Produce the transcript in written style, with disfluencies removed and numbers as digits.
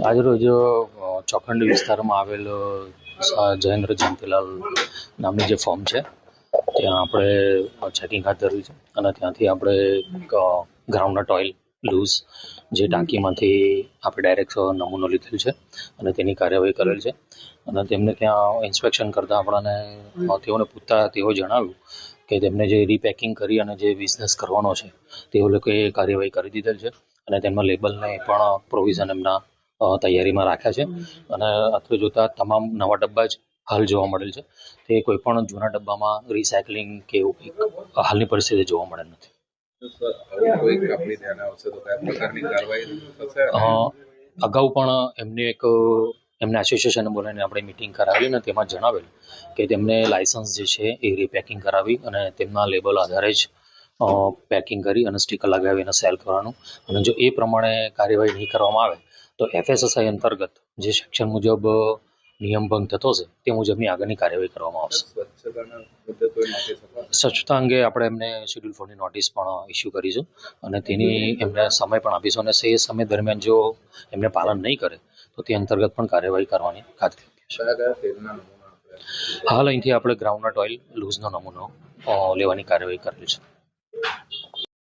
આજરોજ ચોખંડી વિસ્તારમાં આવેલ જયેન્દ્ર જયંતિલાલ નામની જે ફોર્મ છે ત્યાં આપણે ચેકિંગ હાથ ધર્યું છે અને ત્યાંથી આપણે ગ્રાઉન્ડનટ ઓઇલ લૂઝ જે ટાંકીમાંથી આપણે ડાયરેક્ટ નમૂનો લીધેલ છે અને તેની કાર્યવાહી કરેલ છે. અને તેમને ત્યાં ઇન્સ્પેક્શન કરતાં આપણને તેઓને પૂછતા તેઓ જણાવ્યું કે તેમને જે રીપેકિંગ કરી અને જે બિઝનેસ કરવાનો છે તેઓ લોકોએ કાર્યવાહી કરી દીધેલ છે અને તેમના લેબલને પણ પ્રોવિઝન એમના તૈયારીમાં રાખ્યા છે. અને અત્રે જોતા તમામ નવા ડબ્બા જ હાલ જોવા મળેલ છે. તે કોઈ પણ જૂના ડબ્બામાં રિસાયકલિંગ કે એવું કંઈક હાલની પરિસ્થિતિ જોવા મળેલ નથી. અગાઉ પણ એમને એસોસિએશનને બોલાવીને આપણે મિટિંગ કરાવી અને તેમાં જણાવેલ કે તેમને લાયસન્સ જે છે એ રીપેકિંગ કરાવી અને તેમના લેબલ આધારે જ પેકિંગ કરી અને સ્ટીકર લગાવી અને સેલ કરવાનું. અને જો એ પ્રમાણે કાર્યવાહી નહીં કરવામાં આવે તો FSSAI અંતર્ગત જે સેક્શન મુજબ નિયમ ભંગ થતો હશે તે મુજબની આગળની કાર્યવાહી કરવામાં આવશે. સ્વચ્છતા અંગે આપણે એમને શેડ્યુલ 4ની નોટિસ પણ ઇસ્યુ કરીશું અને તેની એમને સમય પણ આપીશું અને એ સમય દરમિયાન જો એમને પાલન નહીં કરે તો તે અંતર્ગત પણ કાર્યવાહી કરવાની ખાતરી આપીશું. હાલ અહીંથી આપણે ગ્રાઉન્ડનટ ઓઇલ લૂઝનો નમૂનો લેવાની કાર્યવાહી કરેલ છે.